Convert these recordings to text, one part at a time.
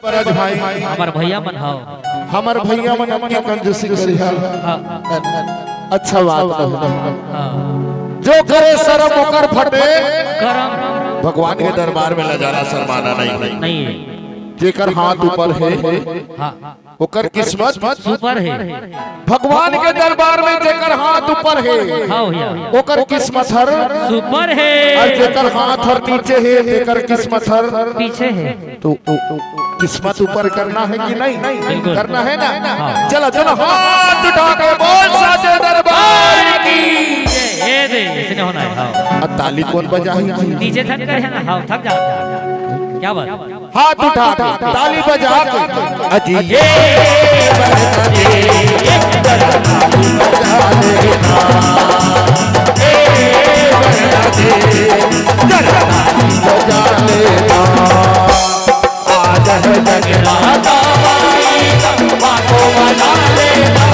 बरज भाई हमार भैया मन हाओ हमार भैया मन अपनी कंजूसी करिया अच्छा बात जो करे शर्म ओकर फटे करम भगवान के दरबार में नजारा शर्माना नहीं है जेकर हाथ ऊपर है हाँ ओकर किस्मत सुपर है भगवान के दरबार में जेकर हाथ ऊपर है हाँ भैया ओकर किस्मत हर सुपर है और जेकर हाथ हर नीचे है जेकर किस्मत हर पीछे है तो किस्मत ऊपर करना है कि नहीं करना है ना हाँ। चलो चलो हाथ उठा के बोल साचे दरबार की ये दे इसने होना है हाँ अब ताली कौन बजाएगी नीचे थक गए हैं ना हाँ थक जाते क्या बात हाथ उठा के ताली बजा के अजी ये बजा लेना आज है जगराता को बजा लेना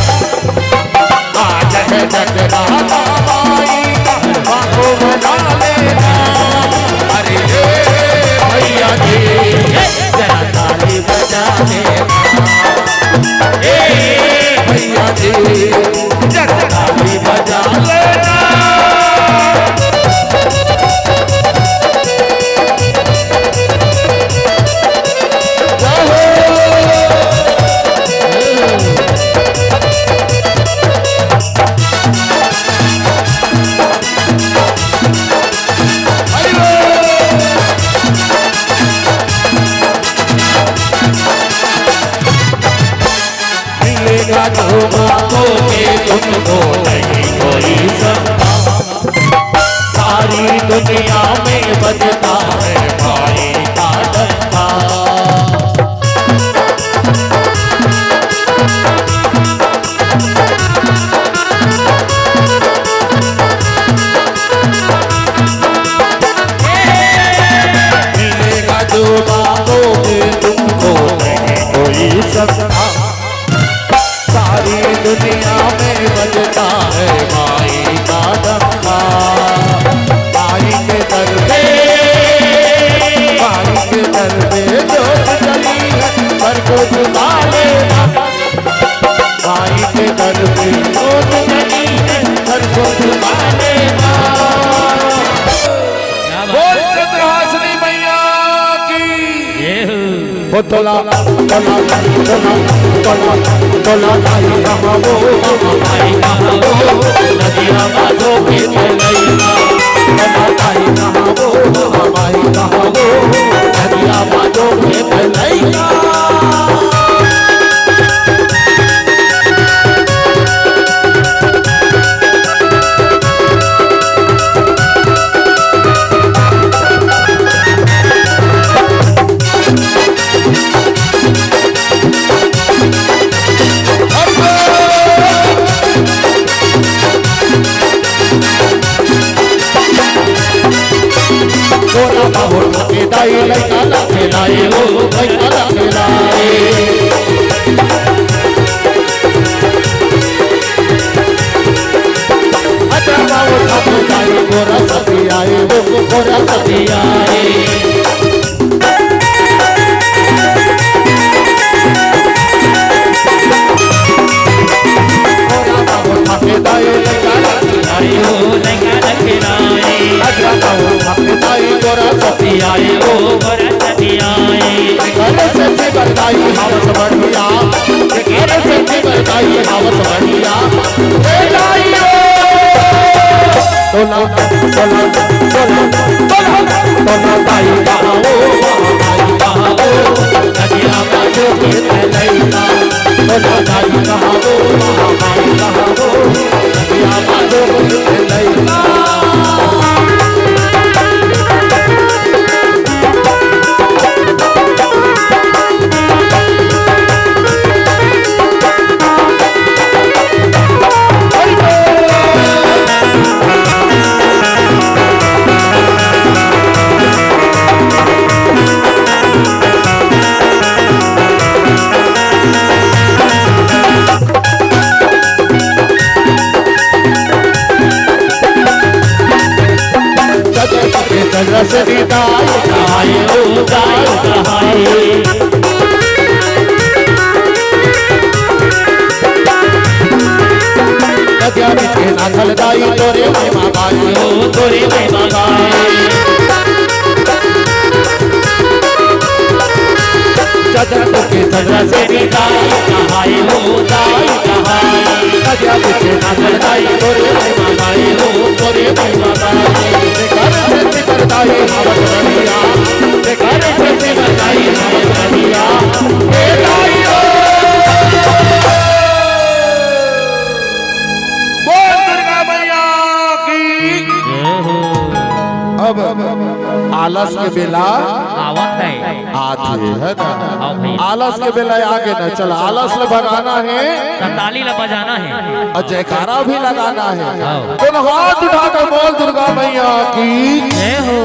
आज है जगराता को बजा लेना अरे भैया जी जरा ताली बजा लेना भैया जी जरा ताली बजा लेना तुमको नहीं कोई सकता सारी दुनिया में बजता है भाई का डंका मिलेगा जो मांगोगे तुमको नहीं कोई सकता सारी दुनिया में बजता है माई का डंका माई के दर पे जोत जली है घर को जुदा लेना माई के दर पे जोत जली है घर को जुदा लेना बोल चंद्रहासिनी मैया की वो तोला तोला तोला तोला तोला नहीं कहाँ वो नहीं कहाँ वो नदिया बाजो के चलैया तोला नहीं कहाँ वो नहीं कहाँ वो नदिया बाजो के चलैया गोरा बाबू के दाई लइका खेलाए हो लइका खेलाए अच्छा बाबू के दाई गोरा सती आए हो गोरा सती आए गोरा बाबू के दाई लइका खेलाए हो लइका खेलाए अच्छा बाबू के दाई गोरा सती आए हो गोरा सती आए घर से बरदाई हावस बढ़िया घर से बरदाई हावस बढ़िया ए लाइयो तोला तोला तोला तोला तोला दाई गाओ दाई गाओ नदिया बाजो के लैला तोला दाई गाओ दाई गाओ नदिया बाजो के लैला रसनी दाई गाए ओ गाए सजा से दाई कहाई हो दाई कहाई कजा पीछे नागर दाई तोरे महिमा गाई हो तोरे महिमा गाई घर से करदाई हावत रहिया घर से करदाई हावत रहिया हे दाई हो बोल दुर्गा मैया की। अब आलस के बेला आवत है आते है ना आओ भाई आलस के बेला आगे ना चल आलस ले भगाना है ताली ला बजाना है और जयकारा भी लगाना है आओ। दोनों हाथ उठाकर बोल दुर्गा मैया की जय हो।